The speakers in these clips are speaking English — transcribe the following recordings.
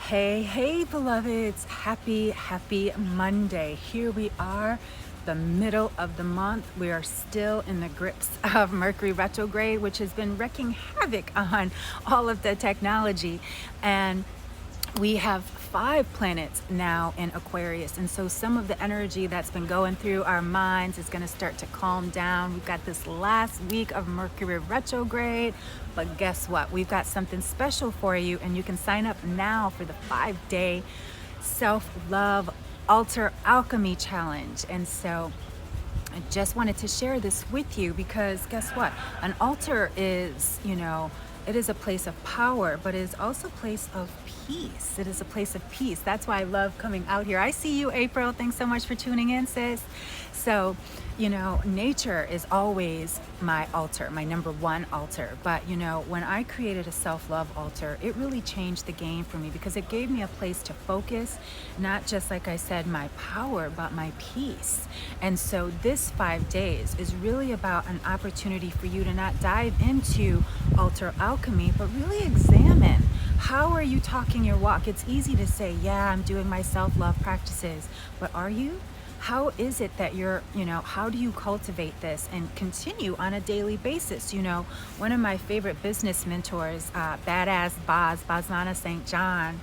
Hey, beloveds. Happy Monday. Here we are, the middle of the month. We are still in the grips of Mercury retrograde, which has been wreaking havoc on all of the technology. And we have 5 planets now in Aquarius, and so some of the energy that's been going through our minds is going to start to calm down. We've got this last week of Mercury retrograde, but guess what? We've got something special for you, and you can sign up now for the 5-day self-love altar alchemy challenge. And so I just wanted to share this with you because guess what? An altar is, it is a place of power, but it is also a place of peace. It is a place of peace. That's why I love coming out here. I see you, April. Thanks so much for tuning in, sis. So, nature is always my altar, my number one altar. But, when I created a self-love altar, it really changed the game for me because it gave me a place to focus, not just, like I said, my power, but my peace. And so this 5 days is really about an opportunity for you to not dive into altar alchemy, but really examine, how are you talking your walk? It's easy to say, yeah, I'm doing my self-love practices, but are you? How is it that how do you cultivate this and continue on a daily basis? One of my favorite business mentors, Badass Bozana St. John,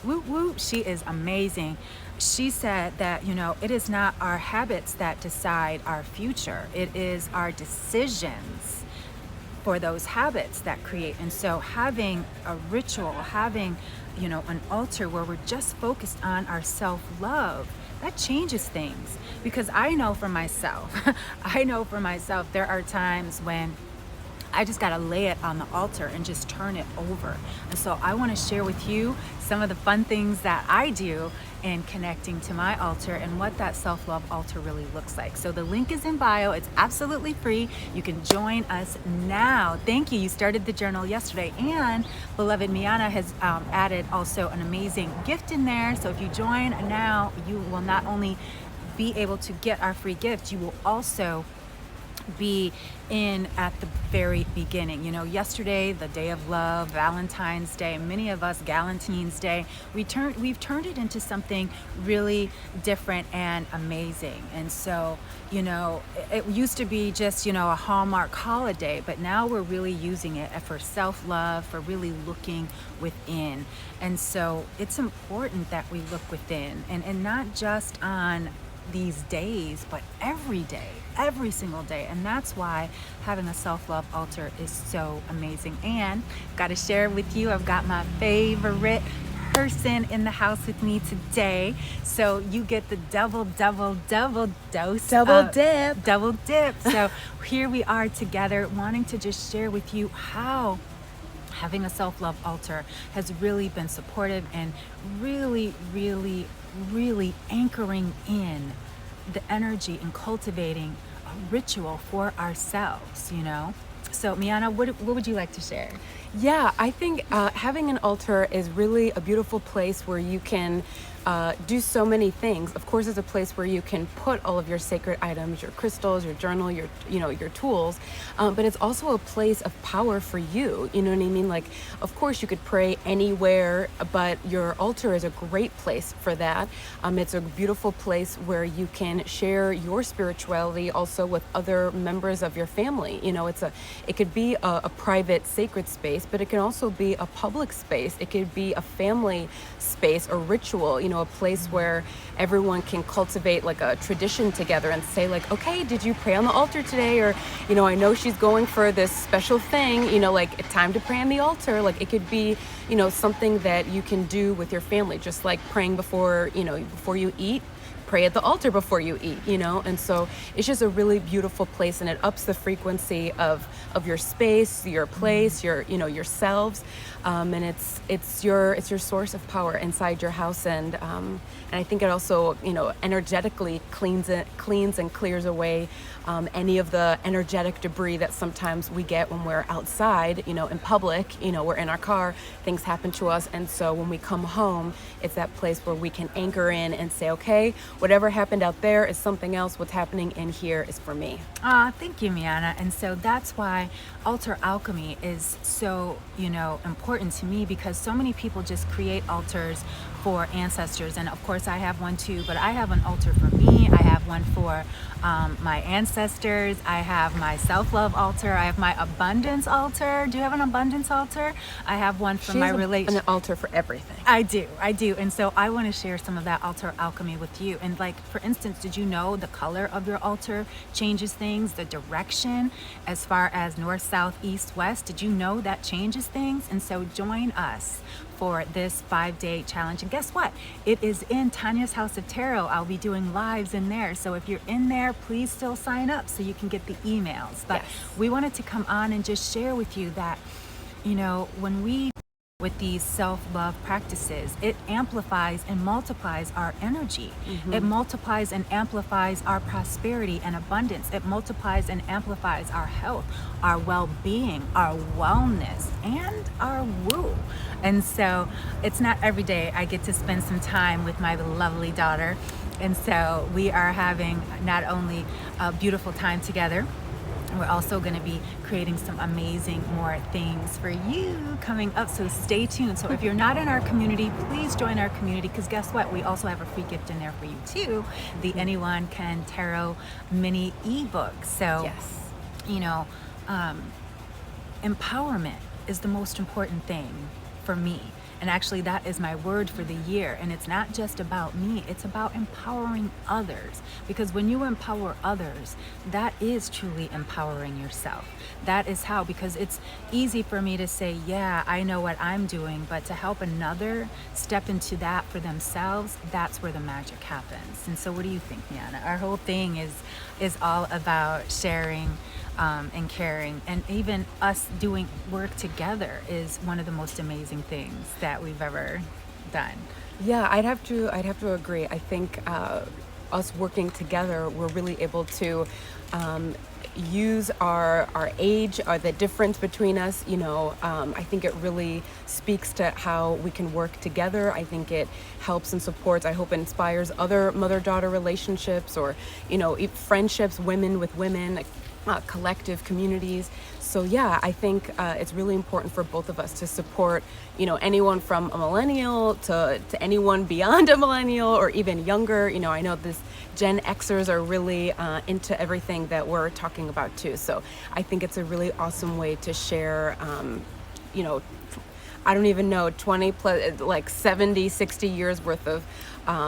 woo woo, she is amazing. She said that, it is not our habits that decide our future. It is our decisions for those habits that create. And so having a ritual, having, an altar where we're just focused on our self-love, that changes things. Because I know for myself, there are times when I just got to lay it on the altar and just turn it over. And so I want to share with you some of the fun things that I do in connecting to my altar and what that self-love altar really looks like. So the link is in bio. It's absolutely free. You can join us now. Thank you. You started the journal yesterday, and beloved Miana has added also an amazing gift in there. So if you join now, you will not only be able to get our free gift, you will also be in at the very beginning. Yesterday, the day of love, Valentine's Day, many of us Galentine's Day, we've turned it into something really different and amazing. And so, it used to be just, a Hallmark holiday, but now we're really using it for self-love, for really looking within. And so it's important that we look within and not just on these days, but every day, every single day. And that's why having a self-love altar is so amazing. And got to share with you, I've got my favorite person in the house with me today. So you get the double dose. Double dip. So here we are together, wanting to just share with you how having a self-love altar has really been supportive and really anchoring in the energy and cultivating a ritual for ourselves, So Miana, what would you like to share? Yeah, I think having an altar is really a beautiful place where you can do so many things. Of course, it's a place where you can put all of your sacred items, your crystals, your journal, your tools. But it's also a place of power for you. You know what I mean? Like, of course, you could pray anywhere, but your altar is a great place for that. It's a beautiful place where you can share your spirituality also with other members of your family. It could be a private, sacred space, but it can also be a public space. It could be a family space or ritual, a place where everyone can cultivate like a tradition together and say like, okay, did you pray on the altar today? Or, I know she's going for this special thing, like time to pray on the altar. Like it could be, something that you can do with your family, just like praying before you eat. Pray at the altar before you eat, and so it's just a really beautiful place, and it ups the frequency of your space, your place, yourselves, and it's your source of power inside your house, and I think it also energetically cleans and clears away any of the energetic debris that sometimes we get when we're outside, in public, we're in our car, things happen to us, and so when we come home, it's that place where we can anchor in and say, okay, whatever happened out there is something else. What's happening in here is for me. Thank you, Miana. And so that's why altar alchemy is so, important to me, because so many people just create altars for ancestors. And of course, I have one too, but I have an altar for me. I have one for my ancestors. I have my self-love altar. I have my abundance altar. Do you have an abundance altar? I have one for my relation. An altar for everything. I do. And so I want to share some of that altar alchemy with you. And like, for instance, did you know the color of your altar changes things? The direction as far as north, south, east, west, did you know that changes things? And so join us for this 5-day challenge. And guess what? It is in Tanya's House of Tarot. I'll be doing lives in there. So if you're in there, please still sign up so you can get the emails. But Yes. we wanted to come on and just share with you that, when we with these self-love practices, it amplifies and multiplies our energy. It multiplies and amplifies our prosperity and abundance. It multiplies and amplifies our health, our well-being, our wellness, and our woo. And so it's not every day I get to spend some time with my lovely daughter. And so we are having not only a beautiful time together, we're also going to be creating some amazing more things for you coming up. So stay tuned. So if you're not in our community, please join our community, because guess what? We also have a free gift in there for you too. The Anyone Can Tarot mini ebook. So, Yes. Empowerment is the most important thing for me. And actually, that is my word for the year. And it's not just about me, it's about empowering others. Because when you empower others, that is truly empowering yourself. That is how, because it's easy for me to say, yeah, I know what I'm doing, but to help another step into that for themselves, that's where the magic happens. And so what do you think, Miana? Our whole thing is all about sharing and caring, and even us doing work together is one of the most amazing things that we've ever done. Yeah, I'd have to agree. I think us working together, we're really able to use our age, or the difference between us. I think it really speaks to how we can work together. I think it helps and supports, I hope inspires other mother-daughter relationships, or friendships, women with women, collective communities. So yeah, I think it's really important for both of us to support, anyone from a millennial to anyone beyond a millennial or even younger. I know this Gen Xers are really into everything that we're talking about too. So I think it's a really awesome way to share, I don't even know, 20 plus, like 70, 60 years worth of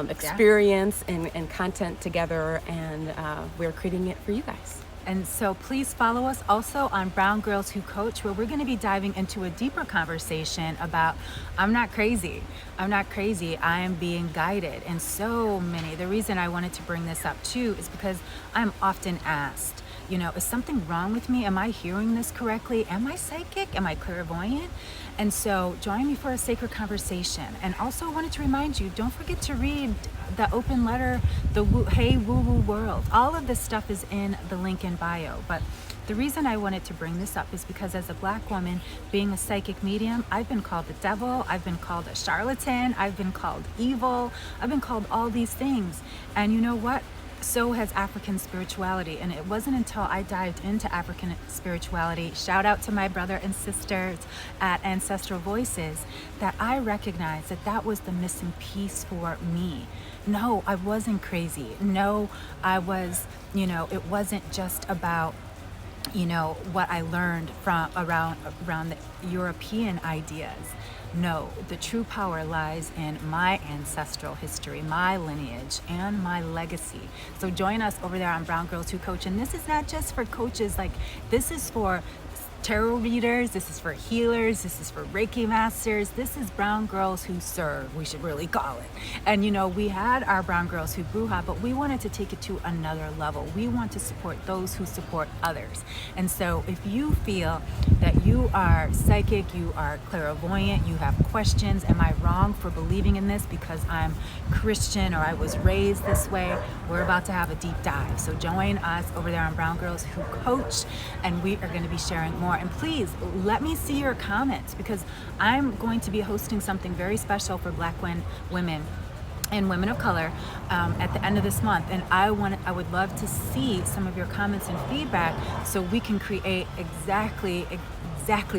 experience and content together. And we're creating it for you guys. And so please follow us also on Brown Girls Who Coach, where we're going to be diving into a deeper conversation about I'm not crazy. I am being guided. And so many. The reason I wanted to bring this up too is because I'm often asked, is something wrong with me? Am I hearing this correctly? Am I psychic? Am I clairvoyant? And so join me for a sacred conversation. And also wanted to remind you, don't forget to read the open letter, the Hey Woo Woo World. All of this stuff is in the link in bio. But the reason I wanted to bring this up is because as a Black woman, being a psychic medium, I've been called the devil, I've been called a charlatan, I've been called evil, I've been called all these things. And you know what? So has African spirituality. And it wasn't until I dived into African spirituality, shout out to my brother and sisters at Ancestral Voices, that I recognized that that was the missing piece for me. No, I wasn't crazy. No, I was, it wasn't just about what I learned from around the European ideas. No, the true power lies in my ancestral history, my lineage, and my legacy. So join us over there on Brown Girls Who Coach. And this is not just for coaches, this is for tarot readers, this is for healers, this is for Reiki masters, this is Brown Girls Who Serve, we should really call it. And we had our Brown Girls Who Bruja, but we wanted to take it to another level. We want to support those who support others. And so if you feel that you are psychic, you are clairvoyant, you have questions, am I wrong for believing in this because I'm Christian or I was raised this way, we're about to have a deep dive. So join us over there on Brown Girls Who Coach, and we are going to be sharing more. And please let me see your comments, because I'm going to be hosting something very special for Black women and women of color at the end of this month, and I would love to see some of your comments and feedback so we can create exactly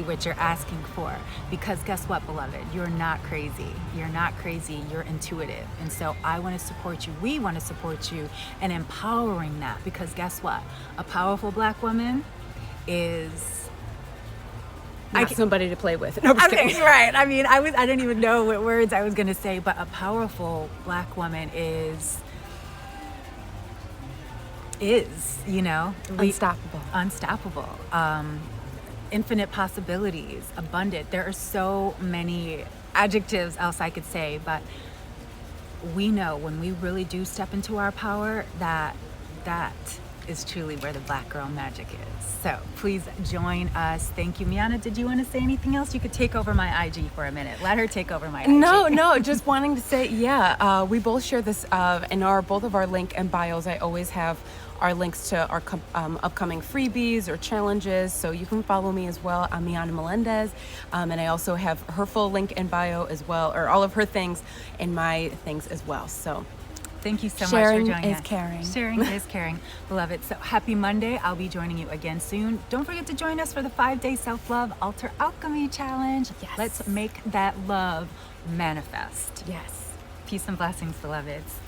what you're asking for. Because guess what, beloved, you're not crazy, you're intuitive. And so I want to support you, we want to support you in empowering that, because guess what, a powerful Black woman is Not somebody to play with. No, I'm just kidding. right. I mean, I don't even know what words I was going to say, but a powerful Black woman is, you know, unstoppable. Infinite possibilities, abundant. There are so many adjectives else I could say, but we know when we really do step into our power that is truly where the Black girl magic is. So please join us. Thank you. Miana, did you want to say anything else? You could take over my IG for a minute. Let her take over my IG. No, just wanting to say, we both share this in both of our link and bios. I always have our links to our upcoming freebies or challenges, so you can follow me as well. I'm Miana Melendez, and I also have her full link and bio as well, or all of her things in my things as well. So thank you so much for sharing joining is us. caring. Sharing is caring, beloved. So happy Monday. I'll be joining you again soon. Don't forget to join us for the 5-day self-love altar alchemy challenge. Yes. Let's make that love manifest. Yes. Peace and blessings, beloveds.